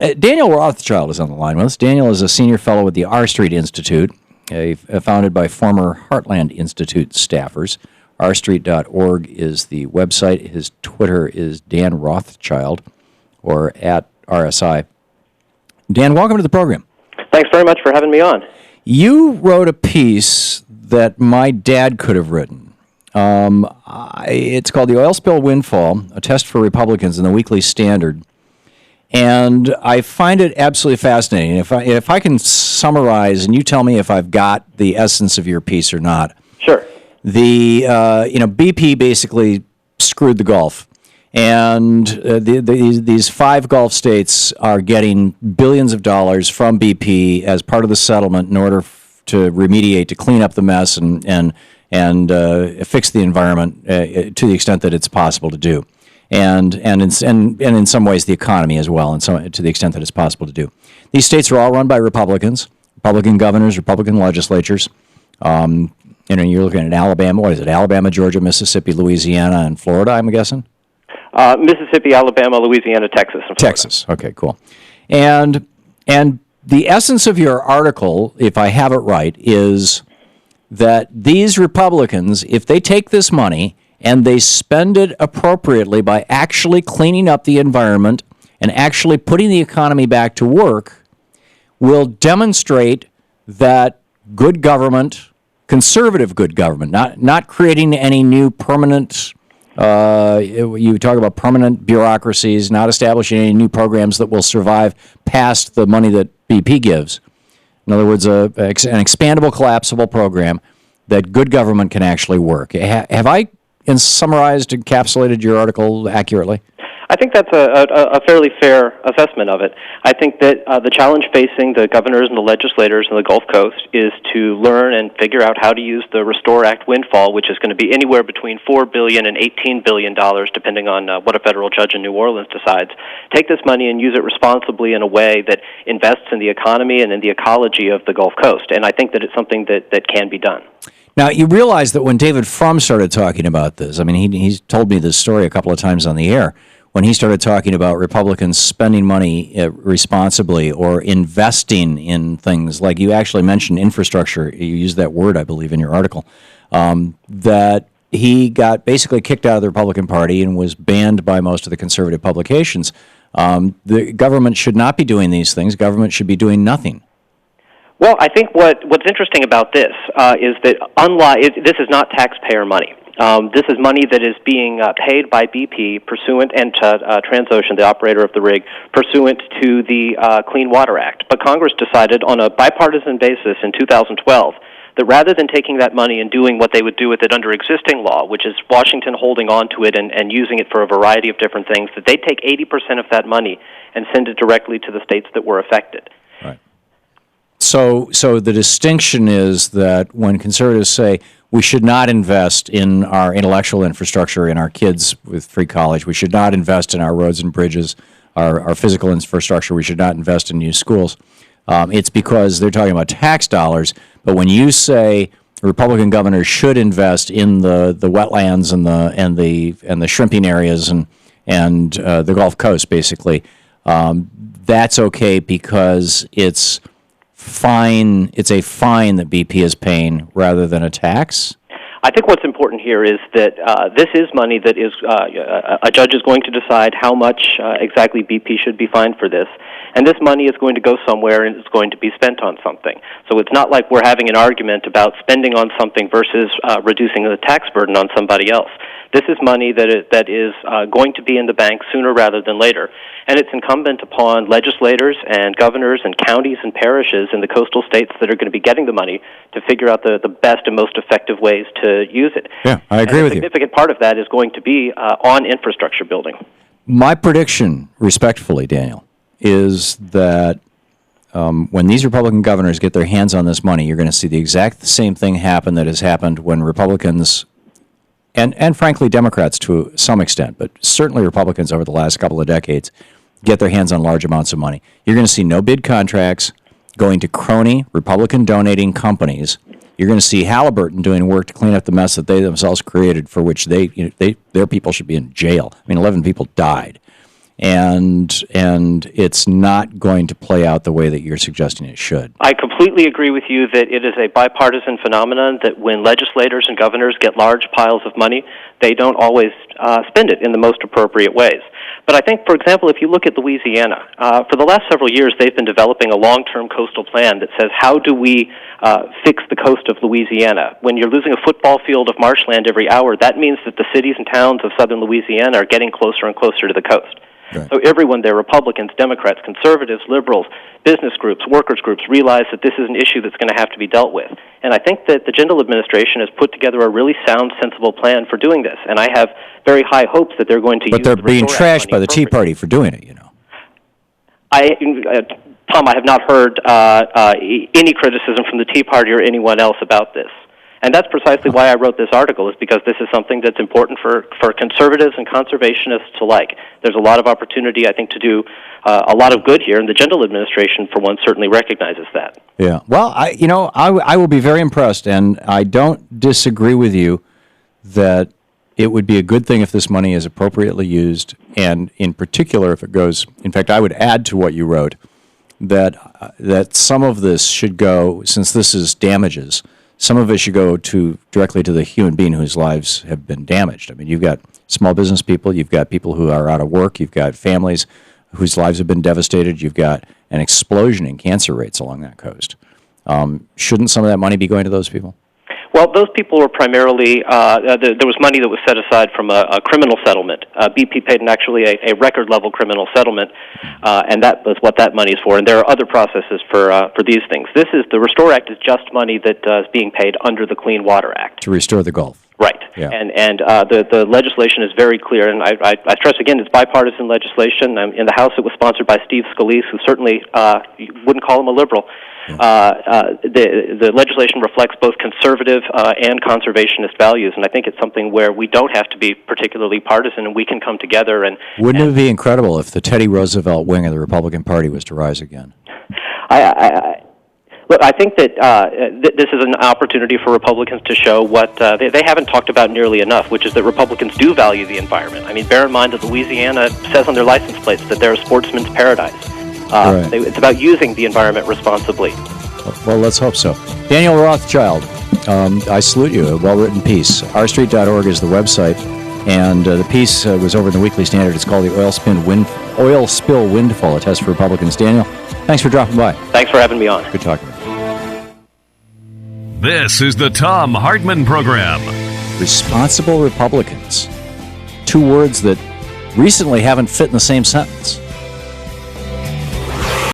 Daniel Rothschild is on the line with us. Daniel is a senior fellow with the R Street Institute, founded by former Heartland Institute staffers. rstreet.org is the website. His Twitter is Dan Rothschild, or at RSI. Dan, welcome to the program. Thanks very much for having me on. You wrote a piece that my dad could have written. It's called The Oil Spill Windfall, a Test for Republicans in the Weekly Standard. And I find it absolutely fascinating. If I can summarize, and you tell me if I've got the essence of your piece or not. Sure. BP basically screwed the Gulf, and these 5 Gulf states are getting billions of dollars from BP as part of the settlement in order to remediate, to clean up the mess, and fix the environment to the extent that it's possible to do. And in some ways the economy as well, and so to the extent that it's possible to do. These states are all run by Republicans, Republican governors, Republican legislatures. You're looking at Alabama. What is it? Alabama, Georgia, Mississippi, Louisiana, and Florida, I'm guessing? Mississippi, Alabama, Louisiana, Texas, and Florida. Texas. Okay, cool. And the essence of your article, if I have it right, is that these Republicans, if they take this money and they spend it appropriately by actually cleaning up the environment and actually putting the economy back to work, will demonstrate that good government, conservative good government, not creating any new permanent, you talk about permanent bureaucracies, not establishing any new programs that will survive past the money that BP gives. In other words, an expandable, collapsible program that good government can actually work. Have I summarized, encapsulated your article accurately? I think that's a fairly fair assessment of it. I think that the challenge facing the governors and the legislators in the Gulf Coast is to learn and figure out how to use the Restore Act windfall, which is going to be anywhere between $4 billion and $18 billion, depending on what a federal judge in New Orleans decides. Take this money and use it responsibly in a way that invests in the economy and in the ecology of the Gulf Coast. And I think that it's something that can be done. Now, you realize that when David Frum started talking about this, I mean, he's told me this story a couple of times on the air, when he started talking about Republicans spending money responsibly or investing in things, like you actually mentioned infrastructure, you used that word, I believe, in your article, that he got basically kicked out of the Republican Party and was banned by most of the conservative publications. The government should not be doing these things. Government should be doing nothing. Well, I think what's interesting about this is that this is not taxpayer money. This is money that is being paid by BP pursuant, and Transocean, the operator of the rig, pursuant to the Clean Water Act. But Congress decided on a bipartisan basis in 2012 that rather than taking that money and doing what they would do with it under existing law, which is Washington holding on to it and using it for a variety of different things, that they'd take 80% of that money and send it directly to the states that were affected. Right. So the distinction is that when conservatives say we should not invest in our intellectual infrastructure, in our kids with free college, we should not invest in our roads and bridges, our physical infrastructure, we should not invest in new schools, it's because they're talking about tax dollars. But when you say Republican governors should invest in the wetlands and the shrimping areas and the Gulf Coast, basically, that's okay because it's a fine that BP is paying rather than a tax? I think what's important here is that this is money that is a judge is going to decide how much exactly BP should be fined for this. And this money is going to go somewhere and it's going to be spent on something. So it's not like we're having an argument about spending on something versus reducing the tax burden on somebody else. This is money that is going to be in the bank sooner rather than later. And it's incumbent upon legislators and governors and counties and parishes in the coastal states that are going to be getting the money to figure out the best and most effective ways to use it. Yeah, I agree with you. A significant part of that is going to be on infrastructure building. My prediction, respectfully, Daniel, is that when these Republican governors get their hands on this money, you're going to see the exact same thing happen that has happened when Republicans and frankly Democrats to some extent, but certainly Republicans over the last couple of decades, get their hands on large amounts of money. You're going to see no bid contracts going to crony Republican donating companies. You're going to see Halliburton doing work to clean up the mess that they themselves created, for which their people should be in jail. I mean, 11 people died. and it's not going to play out the way that you're suggesting it should. I completely agree with you that it is a bipartisan phenomenon that when legislators and governors get large piles of money, they don't always spend it in the most appropriate ways. But I think, for example, if you look at Louisiana, for the last several years they've been developing a long-term coastal plan that says, how do we fix the coast of Louisiana? When you're losing a football field of marshland every hour, that means that the cities and towns of southern Louisiana are getting closer and closer to the coast. Right. So everyone there, Republicans, Democrats, conservatives, liberals, business groups, workers groups, realize that this is an issue that's going to have to be dealt with. And I think that the Jindal administration has put together a really sound, sensible plan for doing this. And I have very high hopes that they're going to use But they're being trashed by the Tea Party for doing it, Tom, I have not heard any criticism from the Tea Party or anyone else about this. And that's precisely why I wrote this article, is because this is something that's important for conservatives and conservationists alike. There's a lot of opportunity, I think, to do a lot of good here, and the Jindal administration, for one, certainly recognizes that. Yeah. Well, I will be very impressed, and I don't disagree with you that it would be a good thing if this money is appropriately used, and in particular if it goes, in fact, I would add to what you wrote, that some of this should go, since this is damages, some of it should go directly to the human being whose lives have been damaged. I mean, you've got small business people, you've got people who are out of work, you've got families whose lives have been devastated, you've got an explosion in cancer rates along that coast. Shouldn't some of that money be going to those people? Well, those people were primarily, there was money that was set aside from a criminal settlement. BP paid a record-level criminal settlement, and that was what that money is for. And there are other processes for these things. The Restore Act is just money that is being paid under the Clean Water Act. To restore the Gulf. Right. Yeah. And the legislation is very clear, and I stress again, it's bipartisan legislation. In the House, it was sponsored by Steve Scalise, who certainly you wouldn't call him a liberal. The legislation reflects both conservative and conservationist values, and I think it's something where we don't have to be particularly partisan, and we can come together. Wouldn't it be incredible if the Teddy Roosevelt wing of the Republican Party was to rise again? Look, I think that this is an opportunity for Republicans to show what they haven't talked about nearly enough, which is that Republicans do value the environment. I mean, bear in mind that Louisiana says on their license plates that they're a sportsman's paradise. Right. It's about using the environment responsibly. Well, let's hope so. Daniel Rothschild, I salute you. A well-written piece. rstreet.org is the website, and the piece was over in the Weekly Standard. It's called The Oil Spill Windfall, a test for Republicans. Daniel, thanks for dropping by. Thanks for having me on. Good talking to you. This is the Thom Hartmann Program. Responsible Republicans. Two words that recently haven't fit in the same sentence.